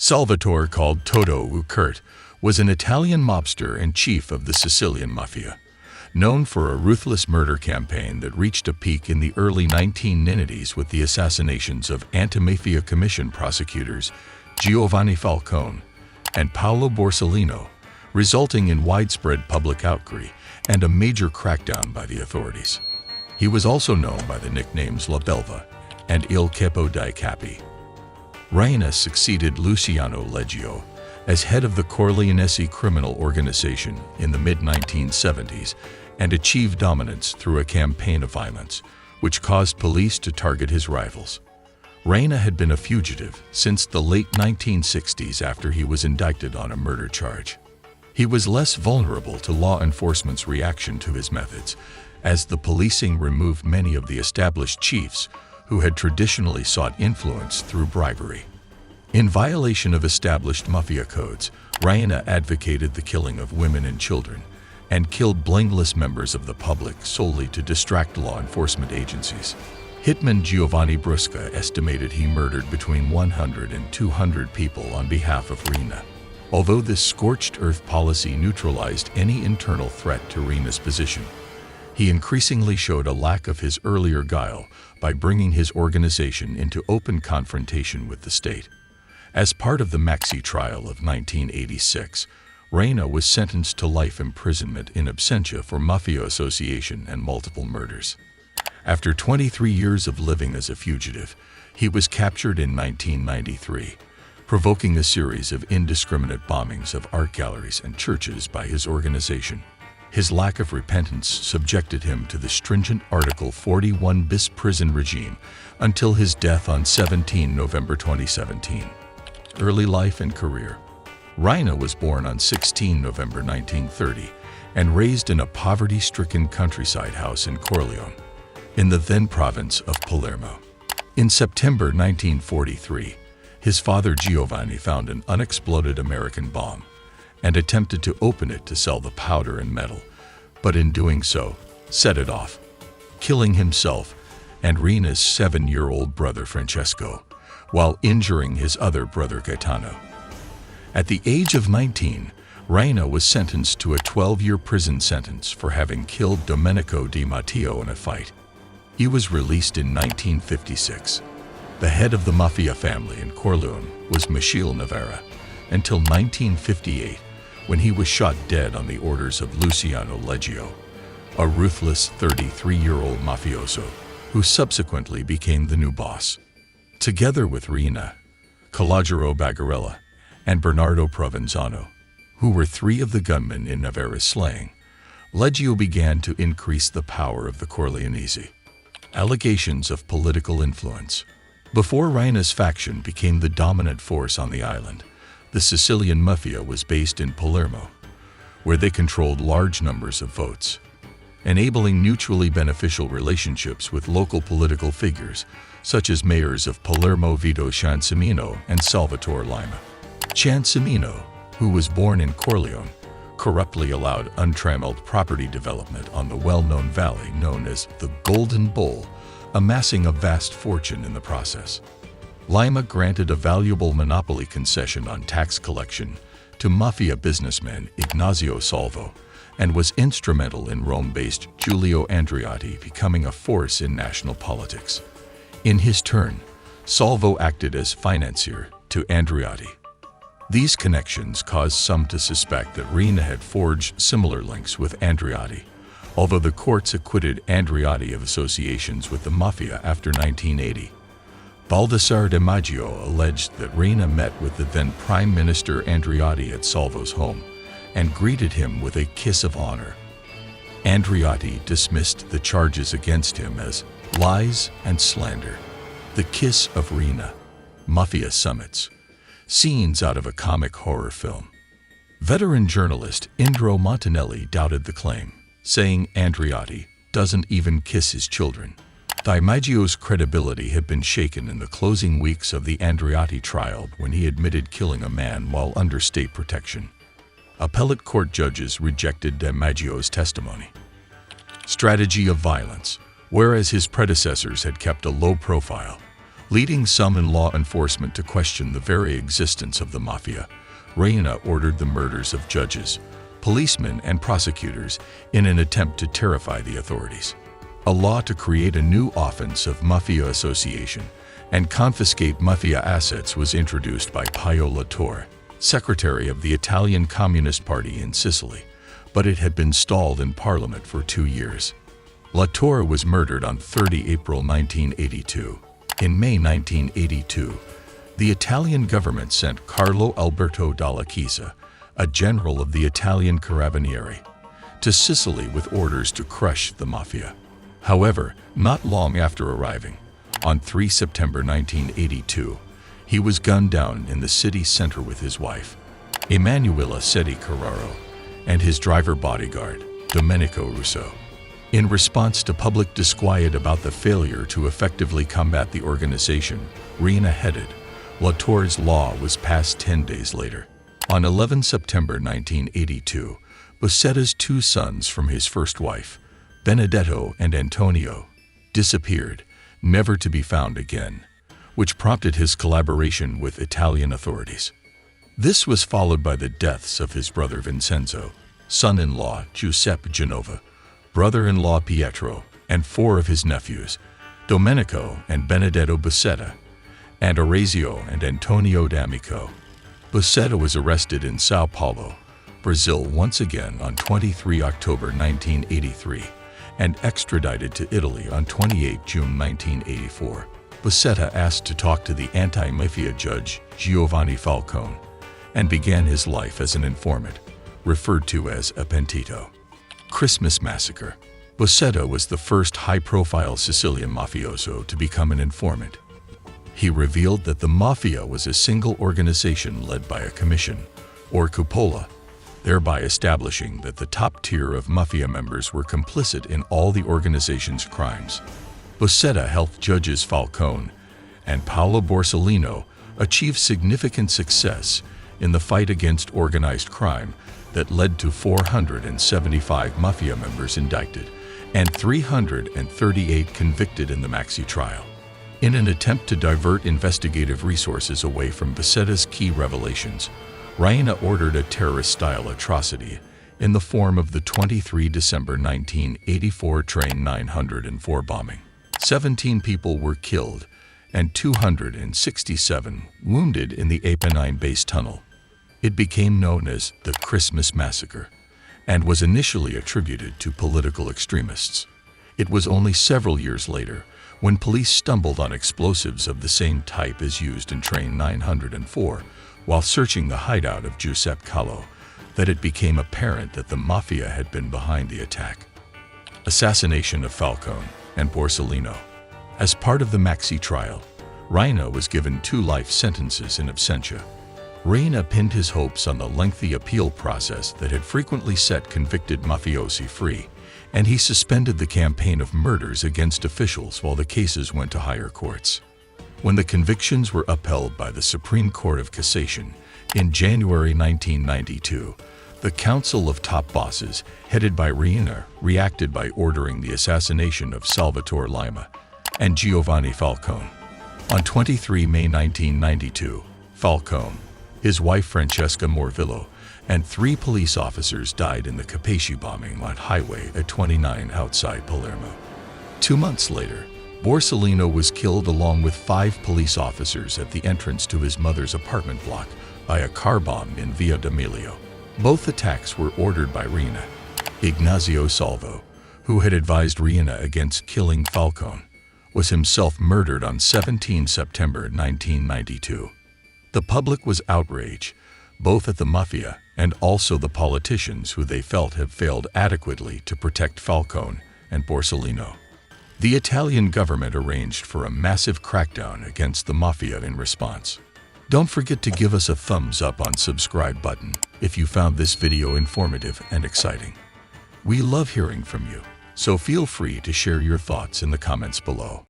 Salvatore, called Toto Riina, was an Italian mobster and chief of the Sicilian Mafia, known for a ruthless murder campaign that reached a peak in the early 1990s with the assassinations of anti-mafia commission prosecutors Giovanni Falcone and Paolo Borsellino, resulting in widespread public outcry and a major crackdown by the authorities. He was also known by the nicknames La Belva and Il Capo dei Capi. Riina succeeded Luciano Leggio as head of the Corleonesi criminal organization in the mid-1970s and achieved dominance through a campaign of violence, which caused police to target his rivals. Riina had been a fugitive since the late 1960s after he was indicted on a murder charge. He was less vulnerable to law enforcement's reaction to his methods, as the policing removed many of the established chiefs who had traditionally sought influence through bribery. In violation of established mafia codes, Riina advocated the killing of women and children and killed blameless members of the public solely to distract law enforcement agencies. Hitman Giovanni Brusca estimated he murdered between 100 and 200 people on behalf of Riina. Although this scorched earth policy neutralized any internal threat to Riina's position, he increasingly showed a lack of his earlier guile by bringing his organization into open confrontation with the state. As part of the Maxi trial of 1986, Riina was sentenced to life imprisonment in absentia for mafia association and multiple murders. After 23 years of living as a fugitive, he was captured in 1993, provoking a series of indiscriminate bombings of art galleries and churches by his organization. His lack of repentance subjected him to the stringent Article 41 bis prison regime until his death on 17 November 2017. Early life and career. Riina was born on 16 November 1930 and raised in a poverty-stricken countryside house in Corleone, in the then province of Palermo. In September 1943, his father Giovanni found an unexploded American bomb and attempted to open it to sell the powder and metal, but in doing so, set it off, killing himself and Riina's 7-year-old brother Francesco, while injuring his other brother Gaetano. At the age of 19, Riina was sentenced to a 12-year prison sentence for having killed Domenico Di Matteo in a fight. He was released in 1956. The head of the mafia family in Corleone was Michele Navarra until 1958, when he was shot dead on the orders of Luciano Leggio, a ruthless 33-year-old mafioso who subsequently became the new boss. Together with Riina, Calogero Bagarella, and Bernardo Provenzano, who were 3 of the gunmen in Navarra's slaying, Leggio began to increase the power of the Corleonesi. Allegations of political influence. Before Riina's faction became the dominant force on the island, the Sicilian Mafia was based in Palermo, where they controlled large numbers of votes, enabling mutually beneficial relationships with local political figures, such as mayors of Palermo Vito Ciancimino and Salvatore Lima. Ciancimino, who was born in Corleone, corruptly allowed untrammeled property development on the well-known valley known as the Golden Bowl, amassing a vast fortune in the process. Lima granted a valuable monopoly concession on tax collection to mafia businessman Ignazio Salvo, and was instrumental in Rome-based Giulio Andreotti becoming a force in national politics. In his turn, Salvo acted as financier to Andreotti. These connections caused some to suspect that Riina had forged similar links with Andreotti, although the courts acquitted Andreotti of associations with the mafia after 1980. Baldassare De Maggio alleged that Riina met with the then Prime Minister Andreotti at Salvo's home and greeted him with a kiss of honor. Andreotti dismissed the charges against him as lies and slander. The Kiss of Riina, Mafia Summits, scenes out of a comic horror film. Veteran journalist Indro Montanelli doubted the claim, saying Andreotti doesn't even kiss his children. Di Maggio's credibility had been shaken in the closing weeks of the Andreotti trial when he admitted killing a man while under state protection. Appellate court judges rejected De Maggio's testimony. Strategy of violence. Whereas his predecessors had kept a low profile, Leading some in law enforcement to question the very existence of the mafia, Riina ordered the murders of judges, policemen, and prosecutors in an attempt to terrify the authorities. A law to create a new offense of mafia association and confiscate mafia assets was introduced by Pio La Torre, secretary of the Italian Communist Party in Sicily, but it had been stalled in Parliament for 2 years. La Torre was murdered on 30 April 1982. In May 1982, the Italian government sent Carlo Alberto Dalla Chiesa, a general of the Italian Carabinieri, to Sicily with orders to crush the mafia. However, not long after arriving, on 3 September 1982, he was gunned down in the city center with his wife, Emanuela Sedi Carraro, and his driver bodyguard, Domenico Russo. In response to public disquiet about the failure to effectively combat the organization Riina headed, La Torre's law was passed 10 days later. On 11 September 1982, Bussetta's 2 sons from his first wife, Benedetto and Antonio, disappeared, never to be found again, which prompted his collaboration with Italian authorities. This was followed by the deaths of his brother Vincenzo, son-in-law Giuseppe Genova, brother-in-law Pietro, and 4 of his nephews, Domenico and Benedetto Bussetta, and Orazio and Antonio D'Amico. Bussetta was arrested in Sao Paulo, Brazil once again on 23 October 1983 and extradited to Italy on 28 June 1984. Bussetta asked to talk to the anti-mafia judge Giovanni Falcone and began his life as an informant, referred to as a pentito. Christmas Massacre. Bussetta was the first high-profile Sicilian mafioso to become an informant. He revealed that the mafia was a single organization led by a commission, or cupola, thereby establishing that the top tier of mafia members were complicit in all the organization's crimes. Bussetta helped judges Falcone and Paolo Borsellino achieve significant success in the fight against organized crime that led to 475 mafia members indicted and 338 convicted in the Maxi trial. In an attempt to divert investigative resources away from Bussetta's key revelations, Riina ordered a terrorist-style atrocity in the form of the 23 December 1984 Train 904 bombing. 17 people were killed and 267 wounded in the Apennine base tunnel. It became known as the Christmas Massacre and was initially attributed to political extremists. It was only several years later, when police stumbled on explosives of the same type as used in Train 904 while searching the hideout of Giuseppe Callo, that it became apparent that the mafia had been behind the attack. Assassination of Falcone and Borsellino. As part of the Maxi trial, Riina was given 2 life sentences in absentia. Riina pinned his hopes on the lengthy appeal process that had frequently set convicted mafiosi free, and he suspended the campaign of murders against officials while the cases went to higher courts. When the convictions were upheld by the Supreme Court of Cassation in January 1992, the Council of Top Bosses, headed by Riina, reacted by ordering the assassination of Salvatore Lima and Giovanni Falcone. On 23 May 1992, Falcone, his wife Francesca Morvillo, and 3 police officers died in the Capaci bombing on Highway A29 outside Palermo. 2 months later, Borsellino was killed along with 5 police officers at the entrance to his mother's apartment block by a car bomb in Via D'Amelio. Both attacks were ordered by Riina. Ignazio Salvo, who had advised Riina against killing Falcone, was himself murdered on 17 September 1992. The public was outraged, both at the mafia and also the politicians who they felt have failed adequately to protect Falcone and Borsellino. The Italian government arranged for a massive crackdown against the mafia in response. Don't forget to give us a thumbs up on subscribe button if you found this video informative and exciting. We love hearing from you, so feel free to share your thoughts in the comments below.